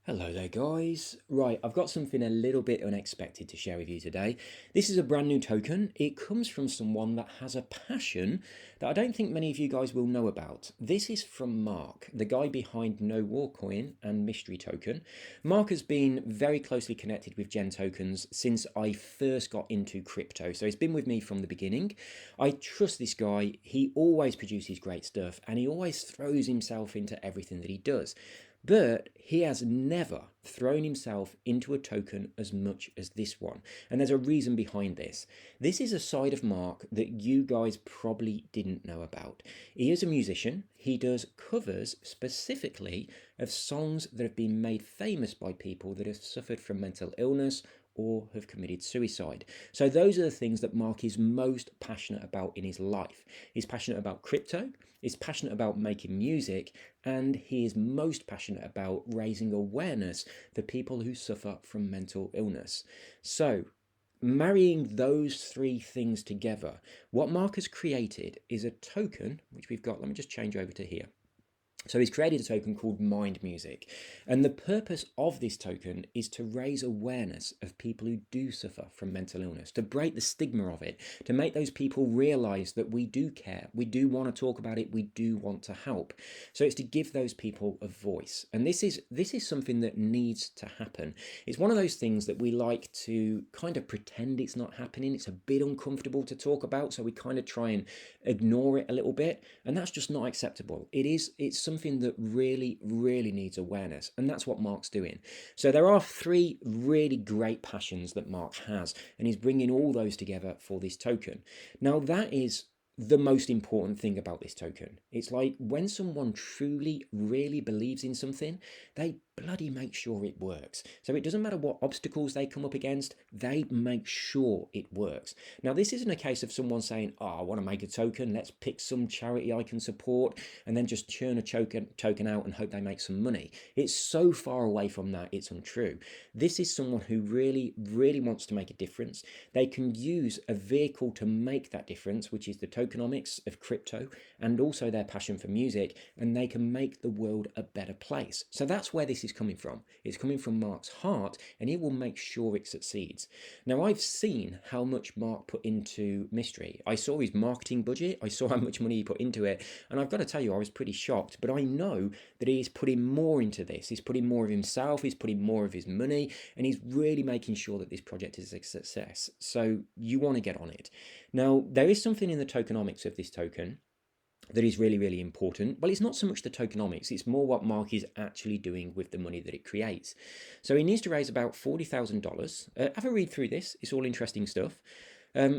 Hello there guys. Right, I've got something a little bit unexpected to share with you today. This is a brand new token. It comes from someone that has a passion that I don't think many of you guys will know about. This is from Mark, the guy behind No War Coin and Mystery Token. Mark has been very closely connected with GenTokens since I first got into crypto. So he's been with me from the beginning. I trust this guy. He always produces great stuff and he always throws himself into everything that he does. But he has never thrown himself into a token as much as this one. And there's a reason behind this. This is a side of Mark that you guys probably didn't know about. He is a musician. He does covers specifically of songs that have been made famous by people that have suffered from mental illness or have committed suicide. So those are the things that Mark is most passionate about in his life. He's passionate about crypto, he's passionate about making music, and he is most passionate about raising awareness for people who suffer from mental illness. So marrying those three things together, what Mark has created is a token, which we've got, let me just change over to here. So he's created a token called Mind Music. And the purpose of this token is to raise awareness of people who do suffer from mental illness, to break the stigma of it, to make those people realize that we do care, we do want to talk about it, we do want to help. So it's to give those people a voice. And this is something that needs to happen. It's one of those things that we like to kind of pretend it's not happening. It's a bit uncomfortable to talk about, so we kind of try and ignore it a little bit, and that's just not acceptable. It's something that really needs awareness, and that's what Mark's doing. So there are three really great passions that Mark has, and he's bringing all those together for this token. Now that is the most important thing about this token. It's like when someone truly really believes in something, they bloody make sure it works. So it doesn't matter what obstacles they come up against, they make sure it works. Now this isn't a case of someone saying, oh, I want to make a token, let's pick some charity I can support and then just churn a token out and hope they make some money. It's so far away from that, it's untrue. This is someone who really wants to make a difference. They can use a vehicle to make that difference, which is the tokenomics of crypto and also their passion for music, and they can make the world a better place. So that's where this is coming from. It's coming from Mark's heart, and he will make sure it succeeds. Now, I've seen how much Mark put into Mystery. I saw his marketing budget, I saw how much money he put into it, and I've got to tell you, I was pretty shocked. But I know that he's putting more into this. He's putting more of himself, he's putting more of his money, and he's really making sure that this project is a success. So you want to get on it. Now, there is something in the tokenomics of this token that is really important. Well, it's not so much the tokenomics, it's more what Mark is actually doing with the money that it creates. So he needs to raise about $40,000. Have a read through this, it's all interesting stuff.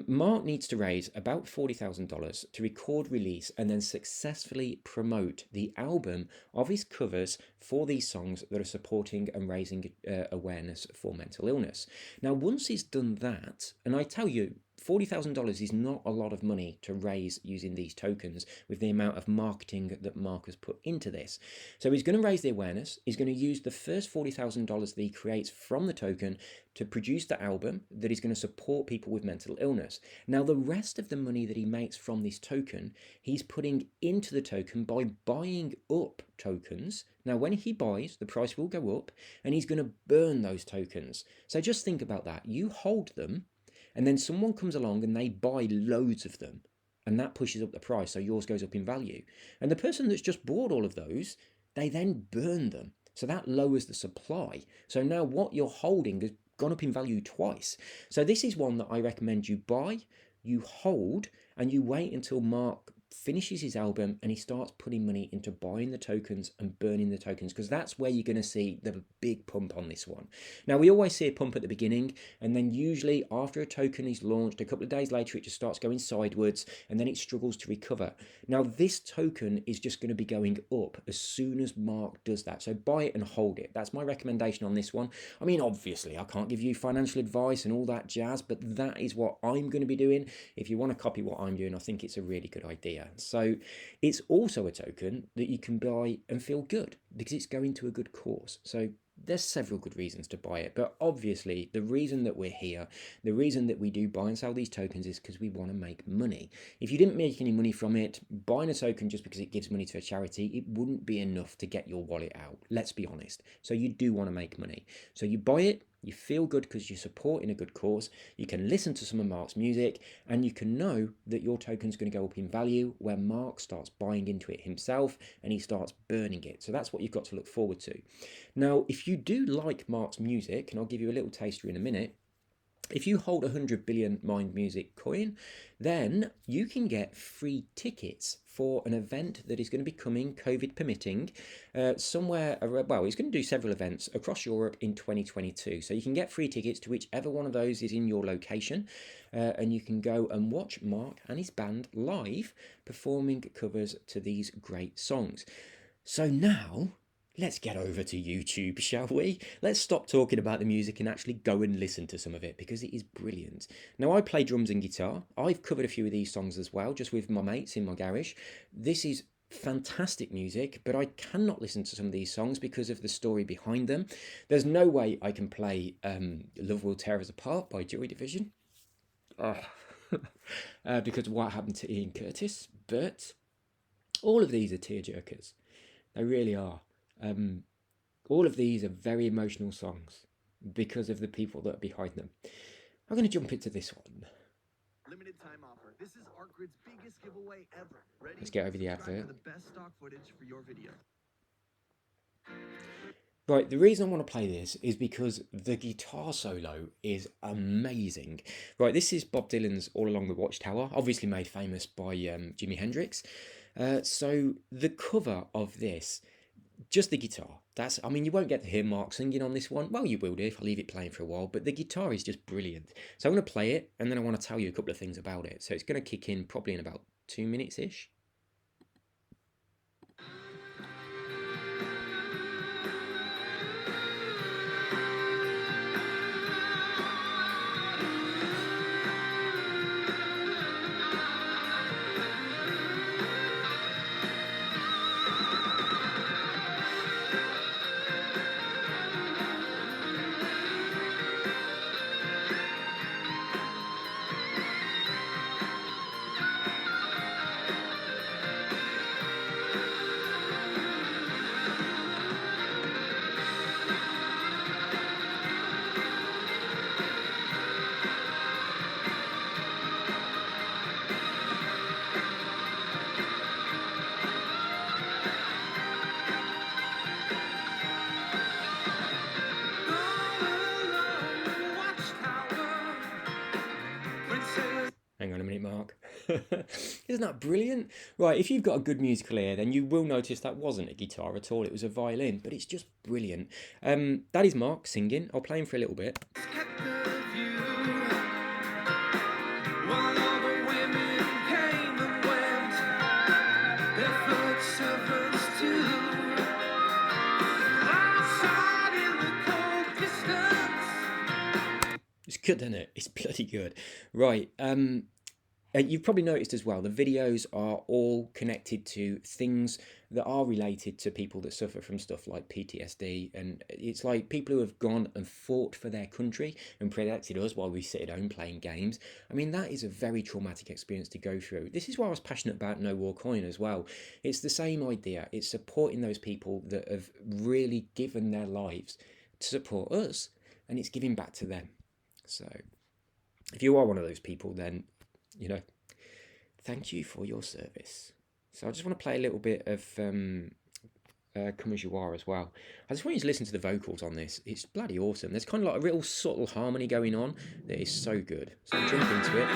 Mark needs to raise about $40,000 to record, release, and then successfully promote the album of his covers for these songs that are supporting and raising awareness for mental illness. Now, once he's done that, and I tell you, $40,000 is not a lot of money to raise using these tokens with the amount of marketing that Mark has put into this. So he's going to raise the awareness. He's going to use the first $40,000 that he creates from the token to produce the album that is going to support people with mental illness. Now, the rest of the money that he makes from this token, he's putting into the token by buying up tokens. Now, when he buys, the price will go up and he's going to burn those tokens. So just think about that. You hold them, and then someone comes along and they buy loads of them, and that pushes up the price, so yours goes up in value. And the person that's just bought all of those, they then burn them, so that lowers the supply. So now what you're holding has gone up in value twice. So this is one that I recommend you buy, you hold, and you wait until Mark finishes his album and he starts putting money into buying the tokens and burning the tokens, because that's where you're going to see the big pump on this one. Now, we always see a pump at the beginning, and then usually after a token is launched, a couple of days later it just starts going sideways and then it struggles to recover. Now, this token is just going to be going up as soon as Mark does that, so buy it and hold it. That's my recommendation on this one. I mean, obviously I can't give you financial advice and all that jazz, but that is what I'm going to be doing. If you want to copy what I'm doing, I think it's a really good idea. So it's also a token that you can buy and feel good because it's going to a good cause. So there's several good reasons to buy it, but obviously the reason that we're here, the reason that we do buy and sell these tokens is because we want to make money. If you didn't make any money from it, buying a token just because it gives money to a charity, it wouldn't be enough to get your wallet out. Let's be honest. So you do want to make money. So you buy it, you feel good because you're supporting a good cause, you can listen to some of Mark's music, and you can know that your token's going to go up in value where Mark starts buying into it himself and he starts burning it. So that's what you've got to look forward to. Now, if you do like Mark's music, and I'll give you a little taster in a minute, if you hold 100 billion Mind Music coin, then you can get free tickets for an event that is going to be coming, COVID permitting, somewhere, well, he's going to do several events across Europe in 2022. So you can get free tickets to whichever one of those is in your location, and you can go and watch Mark and his band live performing covers to these great songs. So now, let's get over to YouTube, shall we? Let's stop talking about the music and actually go and listen to some of it because it is brilliant. Now, I play drums and guitar. I've covered a few of these songs as well, just with my mates in my garage. This is fantastic music, but I cannot listen to some of these songs because of the story behind them. There's no way I can play Love Will Tear Us Apart by Joy Division because of what happened to Ian Curtis, but all of these are tearjerkers. They really are. All of these are very emotional songs because of the people that are behind them. I'm going to jump into this one. Limited time offer. This is ArtGrid's biggest giveaway ever. Ready? Let's get over the advert. The best stock footage for your video. Right, the reason I want to play this is because the guitar solo is amazing. Right, this is Bob Dylan's All Along the Watchtower, obviously made famous by Jimi Hendrix. So the cover of this, just the guitar, I mean, you won't get to hear Mark singing on this one. Well, you will do if I leave it playing for a while, but the guitar is just brilliant. So I'm going to play it, and then I want to tell you a couple of things about it. So it's going to kick in probably in about 2 minutes-ish. Hang on a minute, Mark. Isn't that brilliant? Right, if you've got a good musical ear, then you will notice that wasn't a guitar at all. It was a violin, but it's just brilliant. That is Mark singing. I'll play him for a little bit. It's good, isn't it? It's bloody good. Right, you've probably noticed as well, the videos are all connected to things that are related to people that suffer from stuff like PTSD. And it's like people who have gone and fought for their country and protected us while we sit at home playing games. I mean, that is a very traumatic experience to go through. This is why I was passionate about No War Coin as well. It's the same idea. It's supporting those people that have really given their lives to support us, and it's giving back to them. So if you are one of those people, then, you know, thank you for your service. So I just want to play a little bit of Come As You Are as well. I just want you to listen to the vocals on this. It's bloody awesome. There's kind of like a real subtle harmony going on that is so good. So I'll jump into it.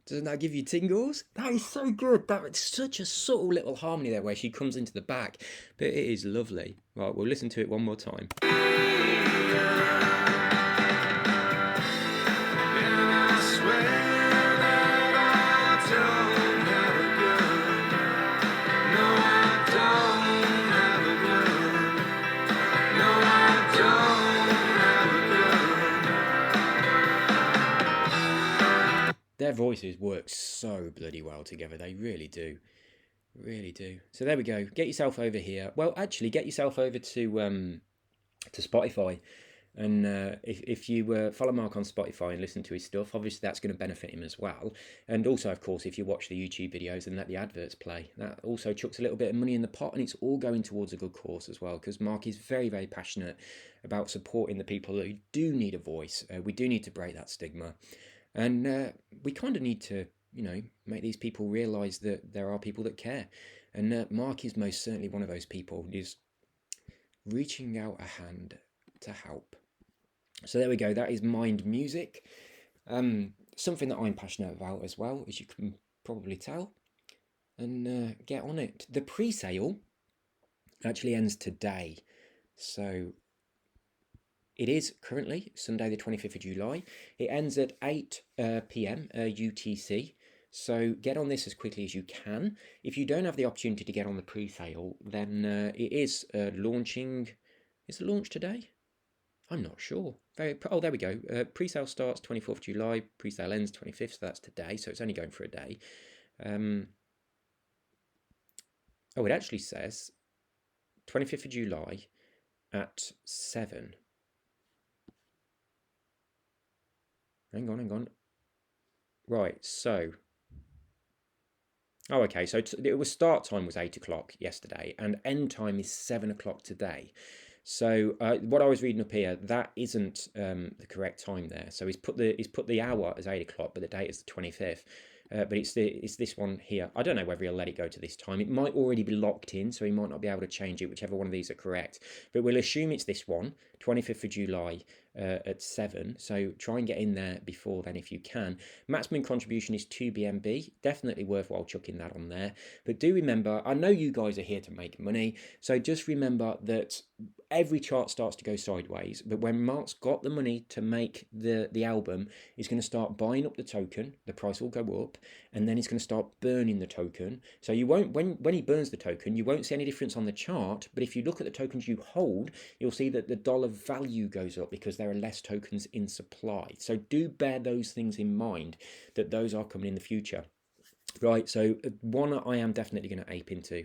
Doesn't that give you tingles? That is so good. That's such a subtle little harmony there where she comes into the back, but it is lovely. Right, we'll listen to it one more time. voices work so bloody well together. They really do. Really do. So there we go. Get yourself over here. Well, actually, get yourself over to Spotify. And if you follow Mark on Spotify and listen to his stuff, obviously that's going to benefit him as well. And also, of course, if you watch the YouTube videos and let the adverts play, that also chucks a little bit of money in the pot, and it's all going towards a good cause as well, because Mark is very, very passionate about supporting the people who do need a voice. We do need to break that stigma. And we kind of need to, make these people realise that there are people that care. And Mark is most certainly one of those people who's reaching out a hand to help. So there we go. That is Mind Music. Something that I'm passionate about as well, as you can probably tell. And get on it. The pre-sale actually ends today. So it is currently Sunday the 25th of July. It ends at 8 p.m. UTC. So get on this as quickly as you can. If you don't have the opportunity to get on the pre-sale, then it is launching. Is it launched today? I'm not sure. Oh, there we go. Pre-sale starts 24th of July. Pre-sale ends 25th, so that's today. So it's only going for a day. Oh, it actually says 25th of July at 7. Hang on. Right, so... Oh, okay, so it was start time was 8 o'clock yesterday, and end time is 7 o'clock today. So what I was reading up here, that isn't the correct time there. So he's put the hour as 8 o'clock, but the date is the 25th. But it's this one here. I don't know whether he'll let it go to this time. It might already be locked in, so he might not be able to change it, whichever one of these are correct. But we'll assume it's this one, 25th of July at 7. So try and get in there before then if you can. Maximum contribution is 2 BNB. Definitely worthwhile chucking that on there. But do remember, I know you guys are here to make money, so just remember that every chart starts to go sideways, but when Mark's got the money to make the album, he's going to start buying up the token, the price will go up, and then he's going to start burning the token. So you won't, when he burns the token, you won't see any difference on the chart, but if you look at the tokens you hold, you'll see that the dollar value goes up because there are less tokens in supply. So do bear those things in mind, that those are coming in the future. Right, so one I am definitely going to ape into.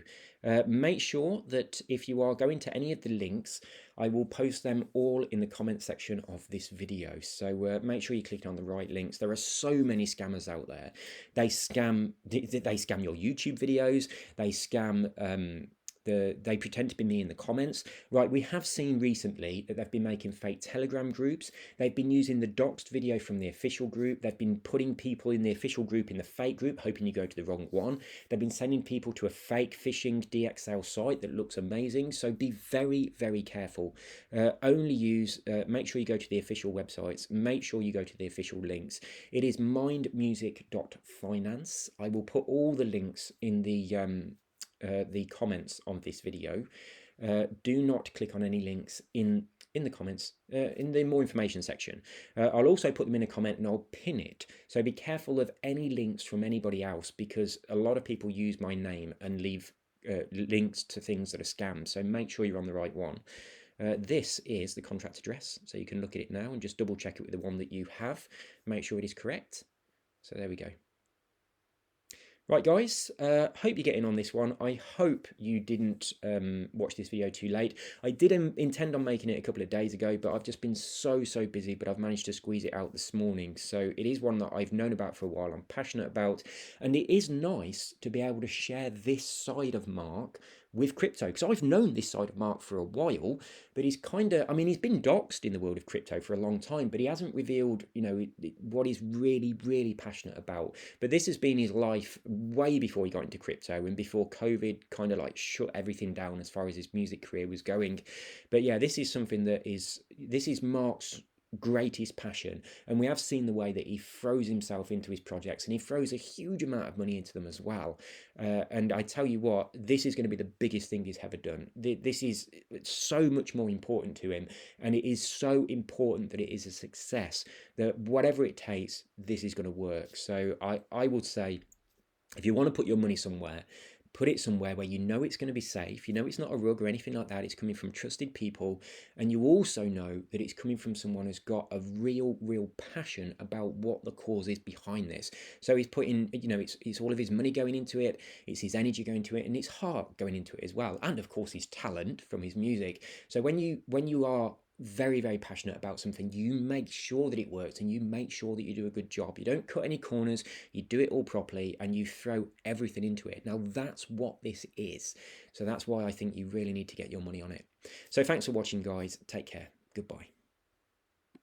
Make sure that if you are going to any of the links, I will post them all in the comment section of this video. So make sure you click on the right links. There are so many scammers out there. They scam your YouTube videos. They scam they pretend to be me in the comments. Right, we have seen recently that they've been making fake Telegram groups. They've been using the doxed video from the official group. They've been putting people in the official group in the fake group, hoping you go to the wrong one. They've been sending people to a fake phishing DXL site that looks amazing. So be very, very careful. Only use, make sure you go to the official websites. Make sure you go to the official links. It is mindmusic.finance. I will put all the links in the comments on this video. Do not click on any links in the comments, in the more information section. I'll also put them in a comment and I'll pin it. So be careful of any links from anybody else, because a lot of people use my name and leave links to things that are scams. So make sure you're on the right one. This is the contract address, so you can look at it now and just double check it with the one that you have. Make sure it is correct. So there we go. Right, guys, hope you're getting on this one. I hope you didn't watch this video too late. I did intend on making it a couple of days ago, but I've just been so busy, but I've managed to squeeze it out this morning. So it is one that I've known about for a while, I'm passionate about, and it is nice to be able to share this side of Mark with crypto, because I've known this side of Mark for a while, but he's kind of, I mean, he's been doxed in the world of crypto for a long time, but he hasn't revealed, what he's really passionate about. But this has been his life way before he got into crypto and before COVID kind of like shut everything down as far as his music career was going. But yeah, this is something this is Mark's greatest passion, and we have seen the way that he throws himself into his projects, and he throws a huge amount of money into them as well. And I tell you what, this is going to be the biggest thing he's ever done. This is so much more important to him, and it is so important that it is a success, that whatever it takes, this is going to work. So I would say, if you want to put your money somewhere, put it somewhere where you know it's going to be safe, you know it's not a rug or anything like that, it's coming from trusted people, and you also know that it's coming from someone who's got a real passion about what the cause is behind this. So he's putting, you know, it's all of his money going into it, it's his energy going into it, and it's heart going into it as well, and of course his talent from his music. So when you are very passionate about something, you make sure that it works and you make sure that you do a good job. You don't cut any corners, you do it all properly, and you throw everything into it. Now that's what this is. So that's why I think you really need to get your money on it. So thanks for watching, guys. Take care. Goodbye.